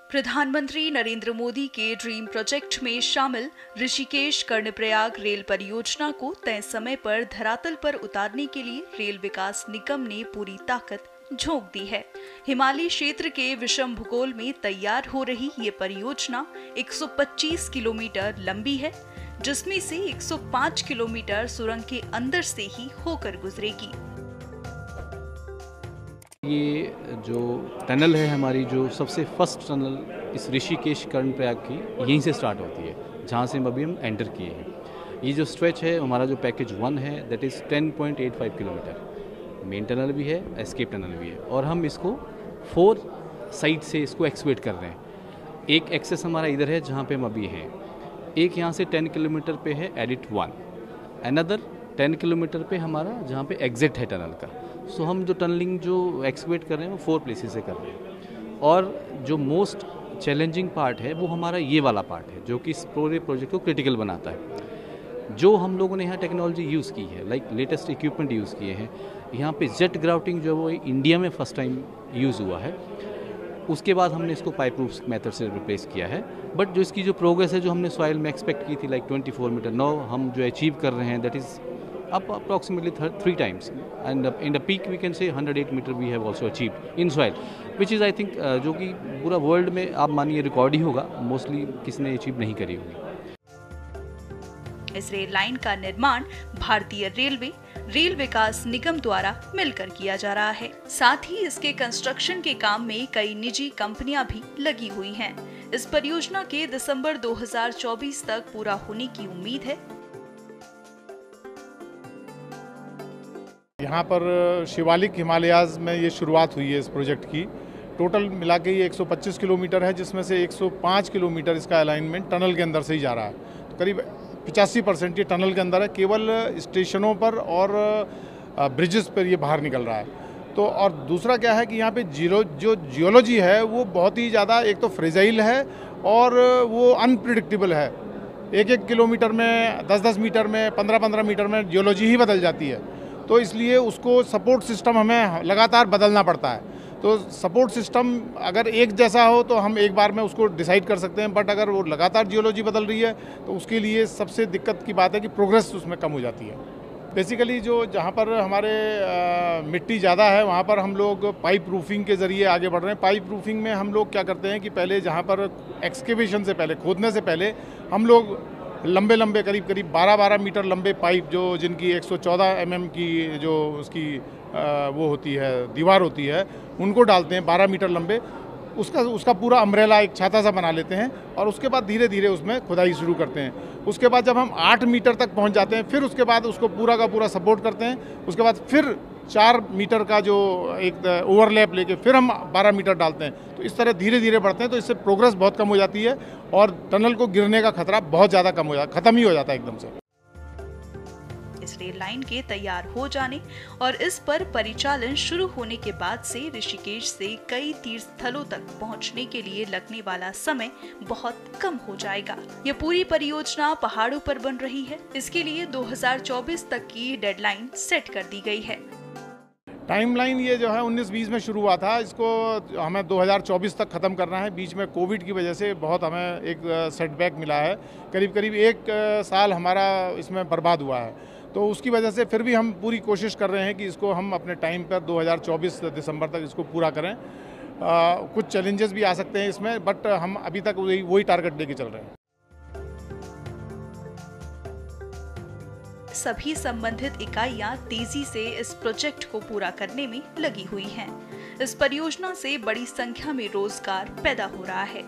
प्रधानमंत्री नरेंद्र मोदी के dream project में शामिल ऋषिकेश कर्णप्रयाग रेल परियोजना को तय समय पर धरातल पर उतारने के लिए रेल विकास निगम ने पूरी ताकत झोंक दी है। हिमालयी क्षेत्र के विषम भूगोल में तैयार हो रही ये परियोजना 125 किलोमीटर लंबी है, जिसमें से 105 किलोमीटर सुरंग के अंदर से ही होकर गुजरेगी। ये जो टनल है हमारी, जो सबसे फर्स्ट टनल इस ऋषिकेश कर्णप्रयाग की यहीं से स्टार्ट होती है, जहाँ से अभी हम एंटर किए हैं। ये जो स्ट्रेच है हमारा, जो पैकेज 1 है, that is 10.85 kilometre. Main tunnel भी है, एस्केप टनल भी है, और हम इसको 4 साइड से इसको एक्सवेट कर रहे हैं। एक एक्सेस हमारा इधर है जहाँ पे हम अभी हैं, एक यहाँ से 10 किलोमीटर पे है एडिट 1, अनदर 10 किलोमीटर पे हमारा जहाँ पे एग्जिट है टनल का। सो हम जो टनलिंग जो एक्सवेट कर रहे हैं वो 4 प्लेसेस से कर रहे हैं। और जो मोस्ट चैलेंजिंग पार्ट है वो हमारा ये वाला पार्ट है, जो कि इस पूरे प्रोजेक्ट को क्रिटिकल बनाता है। जो हम लोगों ने यहाँ टेक्नोलॉजी यूज़ की है, लाइक लेटेस्ट इक्विपमेंट यूज़ किए हैं। यहाँ पे जेट ग्राउटिंग जो वो इंडिया में फर्स्ट टाइम यूज़ हुआ है। उसके बाद हमने इसको पाइप प्रूफ मेथड से रिप्लेस किया है। बट जो इसकी जो प्रोग्रेस है, जो हमने सॉइल में एक्सपेक्ट की थी लाइक 24 मीटर, नाउ हम जो अचीव कर रहे हैं that is up approximately 3 times, and in the peak we can say 108 meter we have also achieved in soil, which is I think जो कि पूरा वर्ल्ड में आप मानिए रिकॉर्ड ही होगा, मोस्टली किसी ने अचीव नहीं करी होगी। इस रेल लाइन का निर्माण भारतीय रेलवे रेल विकास निगम द्वारा मिलकर किया जा रहा है। साथ ही इसके कंस्ट्रक्शन के काम में कई निजी कंपनियां भी लगी हुई हैं। इस परियोजना के दिसंबर 2024 तक पूरा होने की उम्मीद है। यहाँ पर शिवालिक हिमालयाज़ में ये शुरुआत हुई है इस प्रोजेक्ट की। टोटल मिला के ये 125 किलोमीटर है, जिसमें से 105 किलोमीटर इसका अलाइनमेंट टनल के अंदर से ही जा रहा है। तो करीब 85% ये टनल के अंदर है, केवल स्टेशनों पर और ब्रिजेस पर ये बाहर निकल रहा है। तो और दूसरा क्या है कि यहाँ पे जो जियोलॉजी है वो बहुत ही ज़्यादा, एक तो फ्रेजाइल है और वो अनप्रिडिक्टेबल है। 1-1 किलोमीटर में, 10-10 मीटर में, 15-15 मीटर में जियोलॉजी ही बदल जाती है। तो इसलिए उसको सपोर्ट सिस्टम हमें लगातार बदलना पड़ता है। तो सपोर्ट सिस्टम अगर एक जैसा हो तो हम एक बार में उसको डिसाइड कर सकते हैं, बट अगर वो लगातार जियोलॉजी बदल रही है तो उसके लिए सबसे दिक्कत की बात है कि प्रोग्रेस उसमें कम हो जाती है। बेसिकली जहाँ पर हमारे मिट्टी ज़्यादा है वहाँ पर हम लोग पाइप प्रूफिंग के ज़रिए आगे बढ़ रहे हैं। पाइप प्रूफिंग में हम लोग क्या करते हैं कि पहले जहाँ पर एक्सकेवेशन से पहले, खोदने से पहले, हम लोग लंबे करीब 12-12 मीटर लंबे पाइप, जो जिनकी 114 mm की जो उसकी वो होती है, दीवार होती है, उनको डालते हैं 12 मीटर लंबे। उसका पूरा अम्ब्रेला एक छाता सा बना लेते हैं और उसके बाद धीरे धीरे उसमें खुदाई शुरू करते हैं। उसके बाद जब हम 8 मीटर तक पहुंच जाते हैं, फिर उसके बाद उसको पूरा का पूरा सपोर्ट करते हैं। उसके बाद फिर 4 मीटर का जो एक ओवरलैप लेके फिर हम 12 मीटर डालते हैं। तो इस तरह धीरे धीरे बढ़ते हैं, तो इससे प्रोग्रेस बहुत कम हो जाती है और टनल को गिरने का खतरा बहुत ज़्यादा कम हो जाता, खत्म ही हो जाता है एकदम से। इस रेल लाइन के तैयार हो जाने और इस पर परिचालन शुरू होने के बाद से ऋषिकेश से कई तीर्थ स्थलों तक पहुंचने के लिए लगने वाला समय बहुत कम हो जाएगा। यह पूरी परियोजना पहाड़ों पर बन रही है। इसके लिए 2024 तक की डेडलाइन सेट कर दी गई है। टाइमलाइन ये जो है 19-20 में शुरू हुआ था, इसको हमें 2024 तक ख़त्म करना है। बीच में कोविड की वजह से बहुत हमें एक सेटबैक मिला है, करीब 1 साल हमारा इसमें बर्बाद हुआ है। तो उसकी वजह से फिर भी हम पूरी कोशिश कर रहे हैं कि इसको हम अपने टाइम पर 2024 दिसंबर तक इसको पूरा करें। कुछ चैलेंजेस भी आ सकते हैं इसमें, बट हम अभी तक वही टारगेट लेके चल रहे हैं। सभी संबंधित इकाइयां तेजी से इस प्रोजेक्ट को पूरा करने में लगी हुई हैं। इस परियोजना से बड़ी संख्या में रोजगार पैदा हो रहा है।